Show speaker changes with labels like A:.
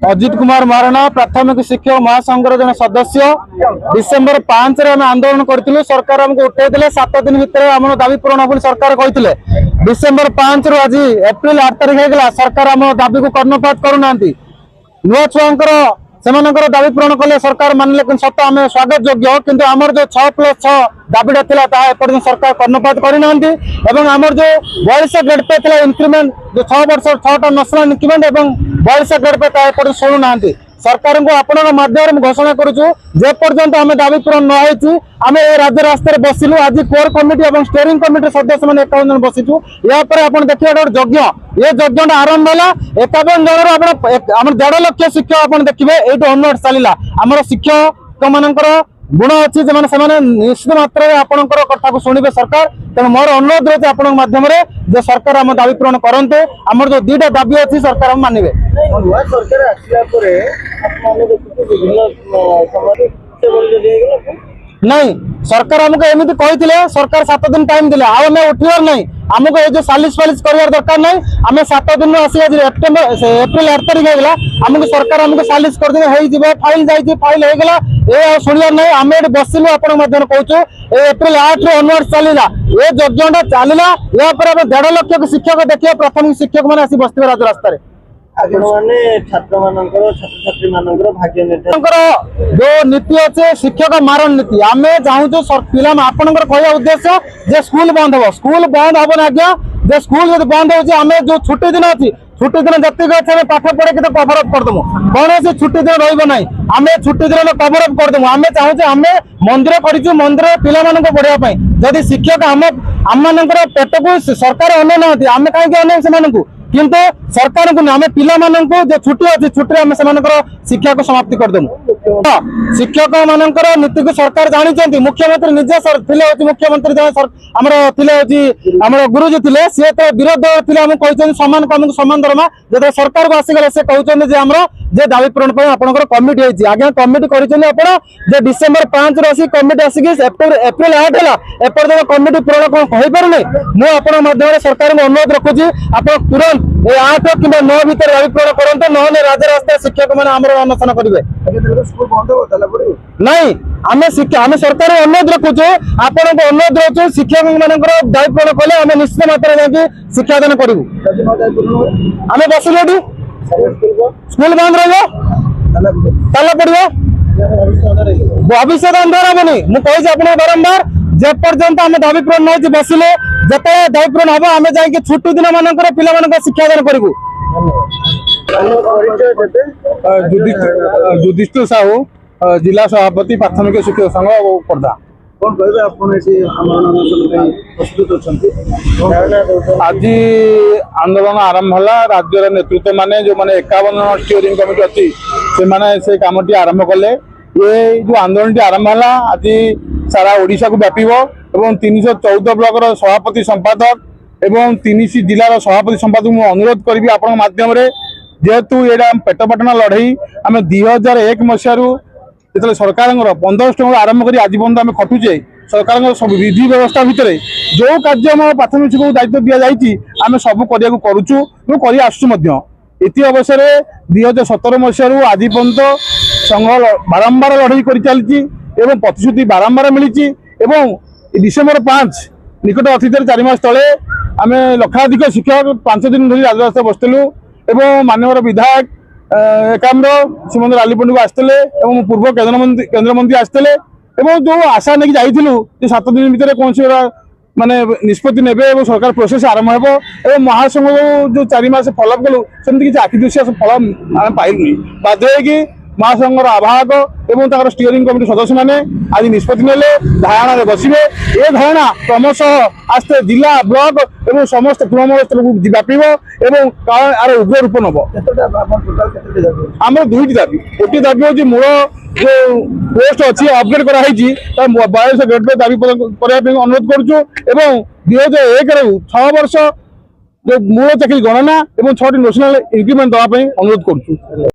A: अजित कुमार महाराणा प्राथमिक शिक्षक महासंघर जन सदस्य डिसेम्बर 5 आम आंदोलन करूँ सरकार आमको उठे 7 दिन भितर आम दाबी पूरण हो सरकार कहते डिसेम्बर 5 रु आज एप्रिल 8 तारिख होगा सरकार आम दाबी को कर्णपात करूना नुआ छुआंकर से दाबी पूरण कले सरकार मानले सत आम स्वागत योग्य किंतु आमर जो 6+6 दाबीटा था एपर्तन सरकार कर्णपात करना आमर जो 42 ग्रेड पे था इंक्रीमेंट जो 6 वर्ष 6टा नेशनल इंक्रीमेंट और 42 ग्रेड पे एपर्तन शुणुना सरकार को आपण माध्यम घोषणा करुचु जे पर्यंत आम दाबी पूरण न आम राज्य रास्तार बसिलु आज कोर कमिटी और स्टीयरिंग कमिटी सदस्य मैंने 51 जन बसीचु यापर आप देखिए गोटे यज्ञ ये यज्ञ आरंभ है 51 जन आम 1.5 लाख शिक्षक आप देखिए ये अनवर्ड चलला आमर शिक्षक मानकर गुण अच्छी से निश्चित मात्रा आपंकर कथा को शुणे सरकार तेणु मोर अनुरोध रही आप माध्यम जो सरकार आम दाबी पूरण करते आमर जो 2टा दाबी अच्छी सरकार मानवे नहीं सरकार आमको एमती कहते सरकार 7 दिन टाइम दिले आम उठार नहीं आमको ये जो सालिश फालिश कर दरकार नहीं आम 7 दिन आसी एप्रिल 8 तारिख होगा आमको सरकार आमको सालिश कर फाइल जाइए फाइल होगा ये शुणियार नहीं आम ये बसिलु आप कहूँ एप्रिल 8 रु अनवर्ड चलला ये यज्ञटा चलला या 1.5 लाख शिक्षक देखिए प्राथमिक शिक्षक मैंने आसी बसते राज रास्तार जो नीति अच्छे शिक्षक मारण नीति आम चाहूँ पिला आपंकर कहवा उद्देश्य जे स्कूल बंद हम स्कूल बंद हम आज्ञा जे स्कूल जो बंद होमें जो छुट्टी दिन अच्छी छुट्टी दिन जतिक अच्छे पाठ पढ़े कि कभर अप करदेमु कौन सी छुट्टी दिन रहा आम छुट्टी दिन कभर अप करदेमु आम चाहूँ आम मंदिर कर मंदिर पिला पढ़ाई जदि शिक्षक आम पेट को सरकार अनु ना आम कहीं अनु से किंतु सरकार को आम पिला जो छुट्टी अच्छी छुट्टी आम से शिक्षा को समाप्ति करदेमु शिक्षक मानकर नीति को सरकार जानी मुख्यमंत्री निजे थे मुख्यमंत्री आमर गुरुजी थे सी तो विरोध थे आम कहते सामान कम सामान दरमा जो सरकार को आसीगले से कहते आम जे दाबी पूरण पर कमिटी होती आज्ञा कमिटी कर डिसेम्बर 5 रही कमिटी आसिक एप्रिल 8 है एपर्तन कमिटी पूरण कौन कहीपे मुझे माध्यम सरकार को अनुरोध रखुच्छी आप तुरंत 8 कि 9 भितर दाबी पूरण करते ना राज्य रास्ता शिक्षक मैंने आम अनशन करेंगे नहीं आम सरकार अनुरोध रखुचु आपण को अनुरोध रखु शिक्षक मान दायी पूरण कले आम निश्चित मात्रा जा शिक्षादान करूँ आम बसिलु स्कूल बंद रहा पड़ो भविष्य अंधार हेनी मुझे आप बारंबार जे पर्यंत आम दाबी पूरण नहीं बसिले जिते दाबी पूरण हम आम जा छुट्टी दिन मानक पिला शिक्षादान करूँ युधिष्ठिर साहू जिला सभापति प्राथमिक शिक्षक संघ खोर्धा
B: कौन कहते
A: आज आंदोलन आरंभ है राज्य नेतृत्व माने जो माने 51 स्टीयरिंग कमिटी अच्छी से काम आरंभ कले ये जो आंदोलन आरंभ है आज सारा ओडिशा को व्यापीब और 314 ब्लॉक सभापति संपादक एवं 3 जिलार सभापति संपादक मुझे अनुरोध करी आपण माध्यम जेहेतु ये पेटपाटना लड़ई आम 2001 मसीह जो सरकार 15 टका आरंभ कर आज पर्यटन आम खटुचे सरकार सब विधि व्यवस्था भितर जो कार्य आम प्राथमिक शिक्षक दायित्व दि जाती आम सब कर अवसर 2017 मसीह आज पर्यटन संघ बारंबार लड़ई कर चली प्रतिश्रुति बारंबार मिली डिसेम्बर 5 निकट अतीत 4 मास तले आम लक्षाधिक शिक्षक 5 दिन धरी राजरास्ता बसलु एवं माननीय विधायक एकाम्र श्रीमंत लालीपंड को आसते पूर्व केंद्र मंत्री आसते जो आशा नहीं जाइलु 7 दिन भितर कौन सी माने निष्पत्ति ने सरकार प्रोसेस आरंभ हो महासंघ जो 4 मास फॉलोअप कलु सेमती किसी आखिदृश्य फल आम पाइलुनी बाध्य होगी महासंघर आवाहक एवं स्टीयरिंग कमिटी सदस्य मैंने आज निष्पत्ति ने धारणा बसवे ये धारणा क्रमशः आस्ते जिला ब्लॉक एवं समस्त तृणमूल स्तर को व्यापीब और यार उग्र रूप नब आम 2टी दाबी गोटे दाबी हूँ मूल जो पोस्ट अच्छी अपग्रेड कराई 42 ग्रेड पे दाबी करने अनुरोध करुचु 2001 रु 6 वर्ष जो मूल चाकरी गणना और 6टी नेशनल इंक्रीमेंट देवाई अनुरोध करुचु।